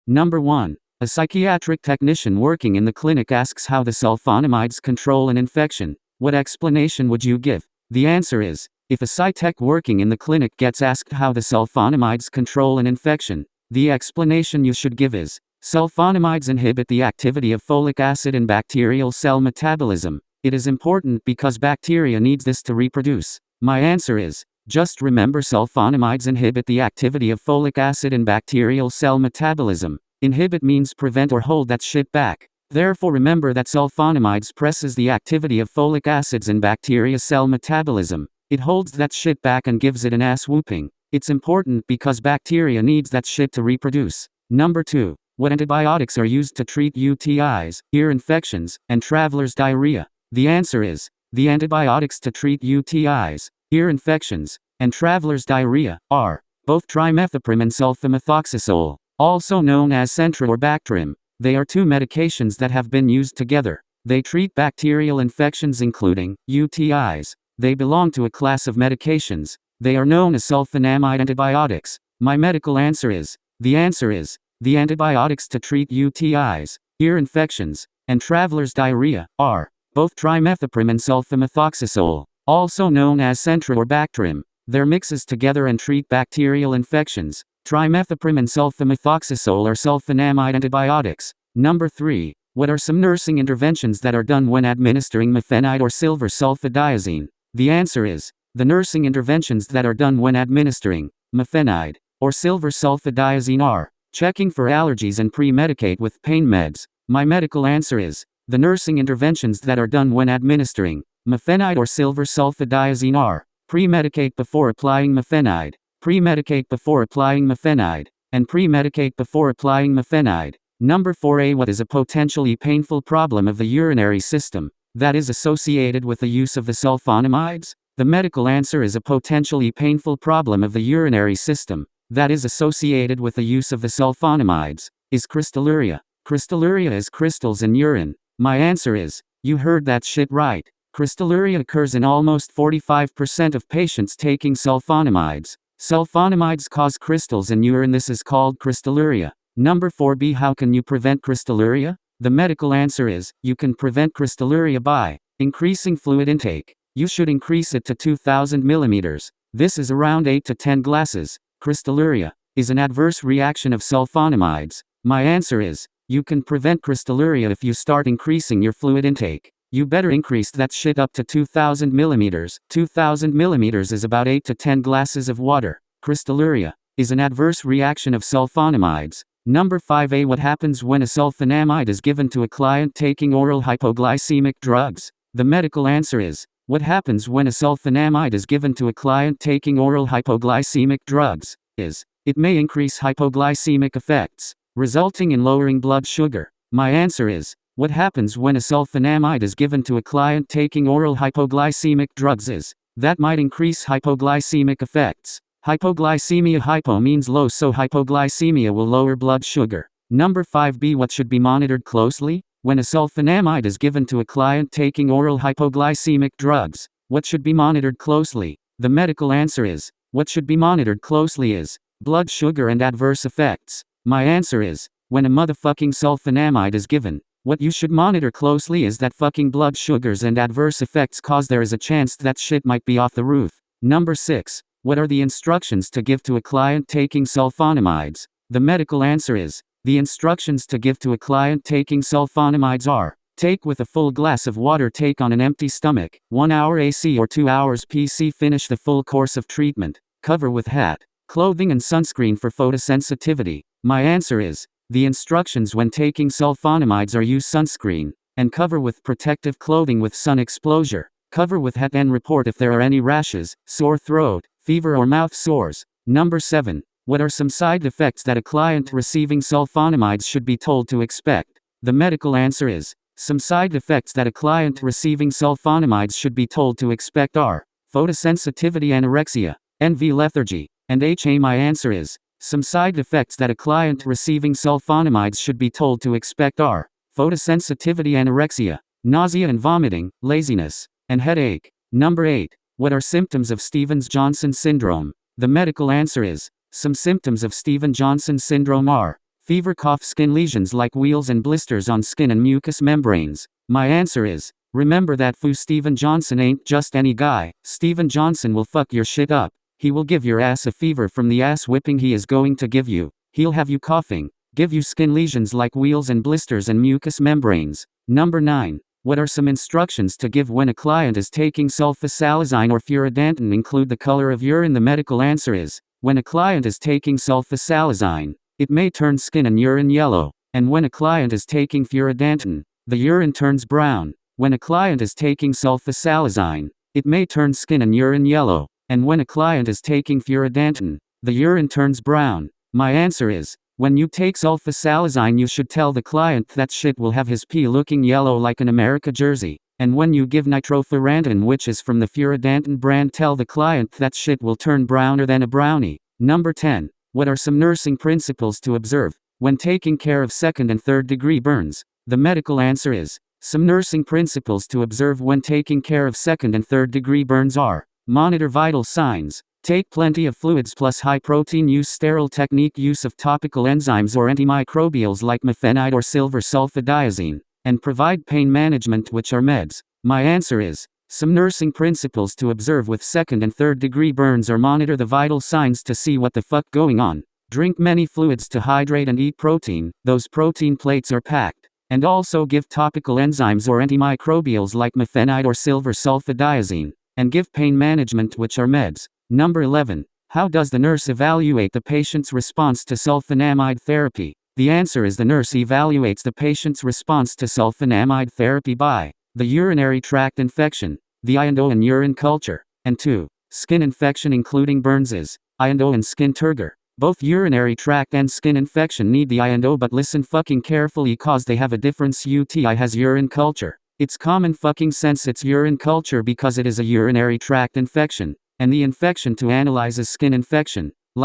Number 1. A psychiatric technician working in the clinic asks how the sulfonamides control an infection. What explanation would you give? The answer is, if a psy-tech working in the clinic gets asked how the sulfonamides control an infection, the explanation you should give is, sulfonamides inhibit the activity of folic acid in bacterial cell metabolism. It is important because bacteria needs this to reproduce. My answer is, just remember sulfonamides inhibit the activity of folic acid in bacterial cell metabolism. Inhibit means prevent or hold that shit back. Therefore remember that sulfonamides presses the activity of folic acids in bacteria cell metabolism. It holds that shit back and gives it an ass whooping. It's important because bacteria needs that shit to reproduce. Number 2. What antibiotics are used to treat UTIs, ear infections, and traveler's diarrhea? The answer is, the antibiotics to treat UTIs, ear infections, and traveler's diarrhea are both trimethoprim and sulfamethoxazole, also known as Centra or Bactrim. They are two medications that have been used together. They treat bacterial infections including UTIs. They belong to a class of medications. They are known as sulfonamide antibiotics. My medical answer is, the antibiotics to treat UTIs, ear infections, and traveler's diarrhea are both trimethoprim and sulfamethoxazole, also known as Centra or Bactrim. They're mixes together and treat bacterial infections. Trimethoprim and sulfamethoxazole are sulfonamide antibiotics. Number 3. What are some nursing interventions that are done when administering mefenide or silver sulfadiazine? The answer is, the nursing interventions that are done when administering mefenide or silver sulfadiazine are checking for allergies and pre-medicate with pain meds. My medical answer is, the nursing interventions that are done when administering mefenide or silver sulfadiazine are pre-medicate before applying mefenide, pre-medicate before applying mefenide, and pre-medicate before applying mefenide. Number 4a. What is a potentially painful problem of the urinary system that is associated with the use of the sulfonamides? The medical answer is a potentially painful problem of the urinary system that is associated with the use of the sulfonamides is crystalluria. Crystalluria is crystals in urine. My answer is, you heard that shit right. Crystalluria occurs in almost 45% of patients taking sulfonamides. Sulfonamides cause crystals in urine. This is called crystalluria. Number 4b. How can you prevent crystalluria? The medical answer is, you can prevent crystalluria by increasing fluid intake. You should increase it to 2,000 millimeters. This is around 8 to 10 glasses. Crystalluria is an adverse reaction of sulfonamides. My answer is, you can prevent crystalluria if you start increasing your fluid intake. You better increase that shit up to 2,000 millimeters. 2,000 millimeters is about 8 to 10 glasses of water. Crystalluria is an adverse reaction of sulfonamides. Number 5a. What happens when a sulfonamide is given to a client taking oral hypoglycemic drugs? The medical answer is, what happens when a sulfonamide is given to a client taking oral hypoglycemic drugs is, it may increase hypoglycemic effects, resulting in lowering blood sugar. My answer is, what happens when a sulfonamide is given to a client taking oral hypoglycemic drugs is, that might increase hypoglycemic effects. Hypoglycemia. Hypo means low, so hypoglycemia will lower blood sugar. Number 5b. What should be monitored closely? When a sulfonamide is given to a client taking oral hypoglycemic drugs, what should be monitored closely? The medical answer is, what should be monitored closely is blood sugar and adverse effects. My answer is, when a motherfucking sulfonamide is given, what you should monitor closely is that fucking blood sugars and adverse effects, cause there is a chance that shit might be off the roof. Number 6. What are the instructions to give to a client taking sulfonamides? The medical answer is, the instructions to give to a client taking sulfonamides are, take with a full glass of water, take on an empty stomach, 1 hour AC or 2 hours PC, finish the full course of treatment, cover with hat, clothing and sunscreen for photosensitivity. My answer is, the instructions when taking sulfonamides are use sunscreen, and cover with protective clothing with sun exposure, cover with hat, and report if there are any rashes, sore throat, fever or mouth sores. Number 7. What are some side effects that a client receiving sulfonamides should be told to expect? The medical answer is, some side effects that a client receiving sulfonamides should be told to expect are photosensitivity, anorexia, NV, lethargy, and HA. My answer is, some side effects that a client receiving sulfonamides should be told to expect are photosensitivity, anorexia, nausea and vomiting, laziness, and headache. Number 8. What are symptoms of Stevens-Johnson syndrome? The medical answer is, some symptoms of Stevens-Johnson syndrome are Fever, cough, skin lesions like wheals and blisters on skin and mucous membranes. My answer is, remember that Steven Johnson ain't just any guy. Steven Johnson will fuck your shit up. He will give your ass a fever from the ass whipping he is going to give you. He'll have you coughing, give you skin lesions like wheals and blisters and mucous membranes. Number 9. What are some instructions to give when a client is taking sulfasalazine or furodantin? Include the color of urine. The medical answer is, when a client is taking sulfasalazine, it may turn skin and urine yellow, and when a client is taking furodantin, the urine turns brown. When a client is taking sulfasalazine, it may turn skin and urine yellow, and when a client is taking furodantin, the urine turns brown. My answer is, when you take sulfasalazine you should tell the client that shit will have his pee looking yellow like an America jersey, and when you give nitrofurantoin, which is from the furodantin brand, tell the client that shit will turn browner than a brownie. Number 10. What are some nursing principles to observe when taking care of second and third degree burns? The medical answer is, some nursing principles to observe when taking care of second and third degree burns are: monitor vital signs, take plenty of fluids plus high protein, use sterile technique, use of topical enzymes or antimicrobials like mefenide or silver sulfadiazine, and provide pain management, which are meds. My answer is, some nursing principles to observe with second and third degree burns are: monitor the vital signs to see what the fuck going on, drink many fluids to hydrate, and eat protein, those protein plates are packed, and also give topical enzymes or antimicrobials like mefenide or silver sulfadiazine, and give pain management, which are meds. Number 11. How does the nurse evaluate the patient's response to sulfonamide therapy? The answer is, the nurse evaluates the patient's response to sulfonamide therapy by the urinary tract infection, the I&O and urine culture, and 2. Skin infection including burns is I&O and skin turgor. Both urinary tract and skin infection need the I&O, but listen fucking carefully cause they have a difference. UTI has urine culture. It's common fucking sense it's urine culture because it is a urinary tract infection, and the infection to analyze is skin infection.